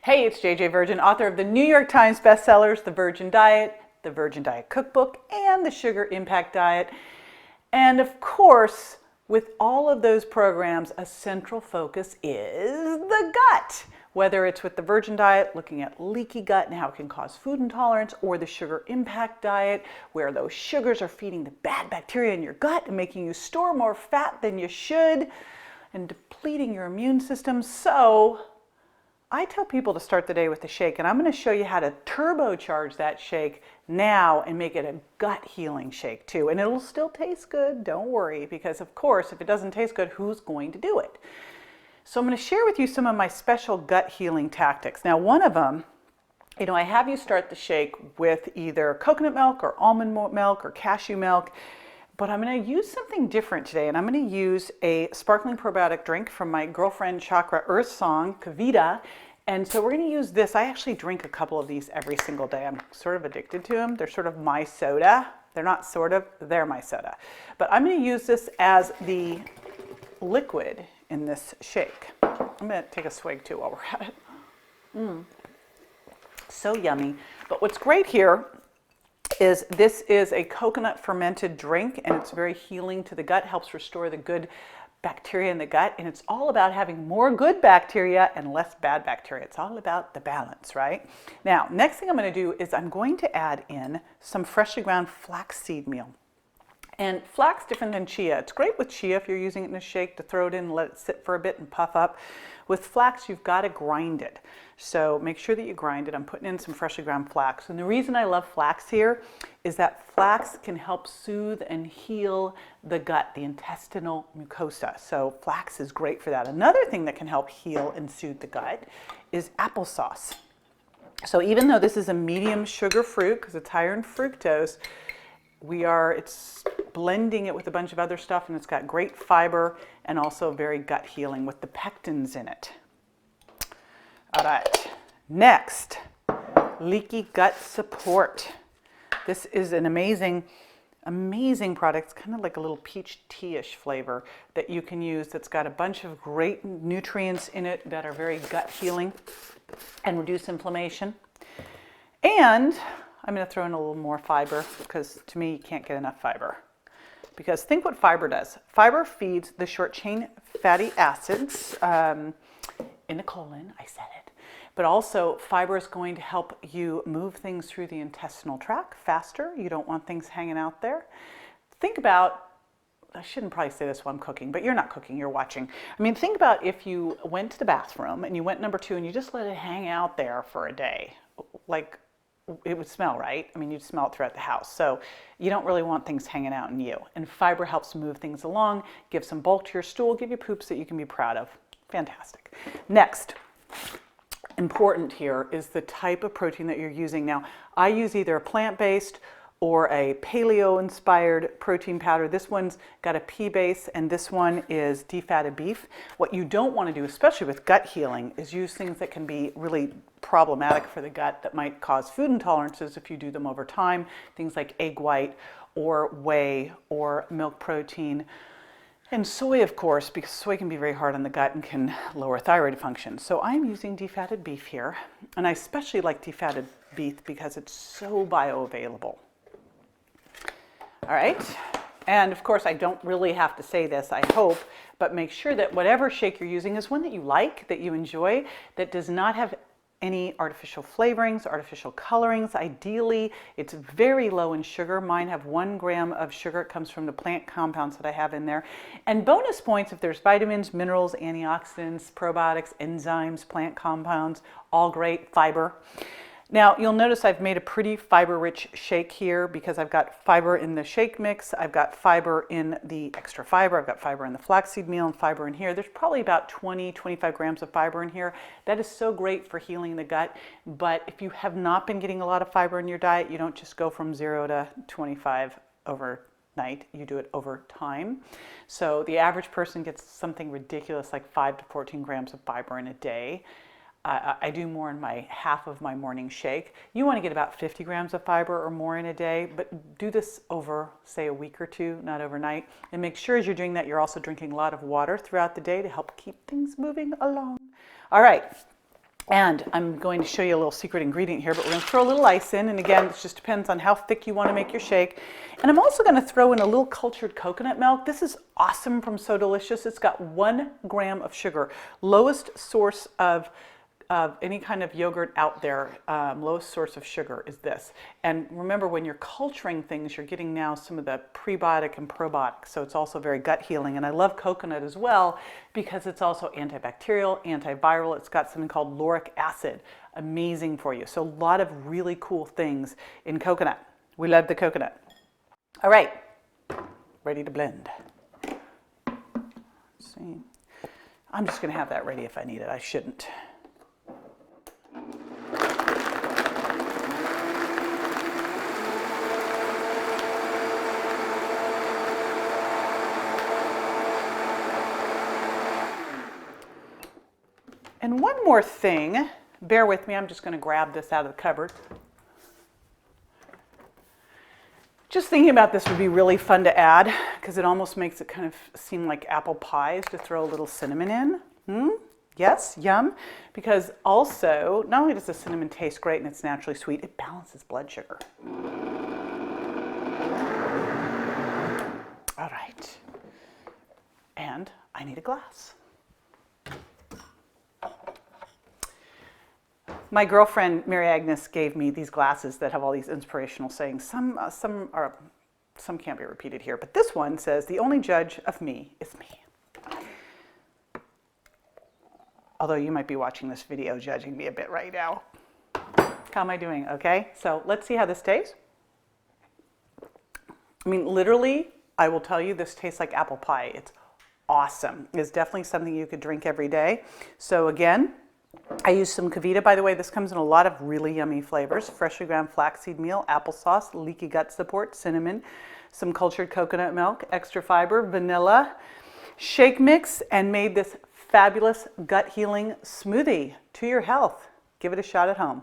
Hey, it's JJ Virgin, author of the New York Times bestsellers, The Virgin Diet, The Virgin Diet Cookbook, and The Sugar Impact Diet. And of course, with all of those programs, a central focus is the gut. Whether it's with the Virgin Diet, looking at leaky gut and how it can cause food intolerance, or the Sugar Impact Diet, where those sugars are feeding the bad bacteria in your gut and making you store more fat than you should and depleting your immune system. So I tell people to start the day with a shake, and I'm going to show you how to turbocharge that shake now and make it a gut healing shake too. And it'll still taste good, don't worry, because of course, if it doesn't taste good, who's going to do it? So I'm going to share with you some of my special gut healing tactics. Now, one of them, I have you start the shake with either coconut milk or almond milk or cashew milk. But I'm going to use something different today, and I'm going to use a sparkling probiotic drink from my girlfriend Chakra Earth Song, Kavita. And so we're going to use this. I actually drink a couple of these every single day. I'm sort of addicted to them. They're sort of my soda. They're not sort of, they're my soda. But I'm going to use this as the liquid in this shake. I'm going to take a swig too while we're at it. So yummy. But what's great here is this is a coconut fermented drink, and it's very healing to the gut, helps restore the good bacteria in the gut, and it's all about having more good bacteria and less bad bacteria. It's all about the balance, right? Now, next thing I'm going to do is I'm going to add in some freshly ground flaxseed meal. And flax, different than chia. It's great with chia if you're using it in a shake to throw it in and let it sit for a bit and puff up. With flax, you've got to grind it. So make sure that you grind it. I'm putting in some freshly ground flax. And the reason I love flax here is that flax can help soothe and heal the gut, the intestinal mucosa. So flax is great for that. Another thing that can help heal and soothe the gut is applesauce. So even though this is a medium sugar fruit, because it's higher in fructose, it's blending it with a bunch of other stuff, and it's got great fiber and also very gut healing with the pectins in it. All right, next, leaky gut support. This is an amazing product. It's kind of like a little peach tea-ish flavor that you can use that's got a bunch of great nutrients in it that are very gut healing and reduce inflammation. And I'm going to throw in a little more fiber because to me, you can't get enough fiber. Because think what fiber does. Fiber feeds the short chain fatty acids in the colon, I said it. But also fiber is going to help you move things through the intestinal tract faster. You don't want things hanging out there. Think about, I shouldn't probably say this while I'm cooking, but you're not cooking, you're watching. I mean, think about if you went to the bathroom and you went number 2 and you just let it hang out there for a day. Like, it would smell, right? I mean, you'd smell it throughout the house. So you don't really want things hanging out in you. And fiber helps move things along, give some bulk to your stool, give you poops that you can be proud of. Fantastic. Next, important here is the type of protein that you're using. Now, I use either a plant-based or a paleo-inspired protein powder. This one's got a pea base, and this one is defatted beef. What you don't want to do, especially with gut healing, is use things that can be really problematic for the gut that might cause food intolerances if you do them over time. Things like egg white or whey or milk protein. And soy, of course, because soy can be very hard on the gut and can lower thyroid function. So I'm using defatted beef here, and I especially like defatted beef because it's so bioavailable. All right, and of course I don't really have to say this, I hope, but make sure that whatever shake you're using is one that you like, that you enjoy, that does not have any artificial flavorings, artificial colorings. Ideally, it's very low in sugar. Mine have 1 gram of sugar. It comes from the plant compounds that I have in there. And bonus points if there's vitamins, minerals, antioxidants, probiotics, enzymes, plant compounds, all great, fiber. Now, you'll notice I've made a pretty fiber-rich shake here because I've got fiber in the shake mix, I've got fiber in the extra fiber, I've got fiber in the flaxseed meal and fiber in here. There's probably about 25 grams of fiber in here. That is so great for healing the gut, but if you have not been getting a lot of fiber in your diet, you don't just go from 0 to 25 overnight, you do it over time. So the average person gets something ridiculous like 5 to 14 grams of fiber in a day. I do more in my half of my morning shake. You want to get about 50 grams of fiber or more in a day, but do this over, say, a week or two, not overnight. And make sure as you're doing that, you're also drinking a lot of water throughout the day to help keep things moving along. All right. And I'm going to show you a little secret ingredient here, but we're going to throw a little ice in. And again, it just depends on how thick you want to make your shake. And I'm also going to throw in a little cultured coconut milk. This is awesome from So Delicious. It's got 1 gram of sugar, lowest source of any kind of yogurt out there. Lowest source of sugar is this. And remember, when you're culturing things, you're getting now some of the prebiotic and probiotic. So it's also very gut healing. And I love coconut as well because it's also antibacterial, antiviral. It's got something called lauric acid, amazing for you. So a lot of really cool things in coconut. We love the coconut. All right, ready to blend. Let's see. I'm just going to have that ready if I need it. I shouldn't. And one more thing, bear with me, I'm just going to grab this out of the cupboard. Just thinking about this would be really fun to add because it almost makes it kind of seem like apple pies to throw a little cinnamon in. Yes, yum. Because also, not only does the cinnamon taste great and it's naturally sweet, it balances blood sugar. All right. And I need a glass. My girlfriend, Mary Agnes, gave me these glasses that have all these inspirational sayings. Some can't be repeated here, but this one says, "The only judge of me is me." Although you might be watching this video judging me a bit right now. How am I doing? Okay, so let's see how this tastes. I mean, literally, I will tell you this tastes like apple pie. It's awesome. It's definitely something you could drink every day. So again, I use some Kavita. By the way, this comes in a lot of really yummy flavors. Freshly ground flaxseed meal, applesauce, leaky gut support, cinnamon, some cultured coconut milk, extra fiber, vanilla, shake mix, and made this fabulous gut healing smoothie to your health. Give it a shot at home.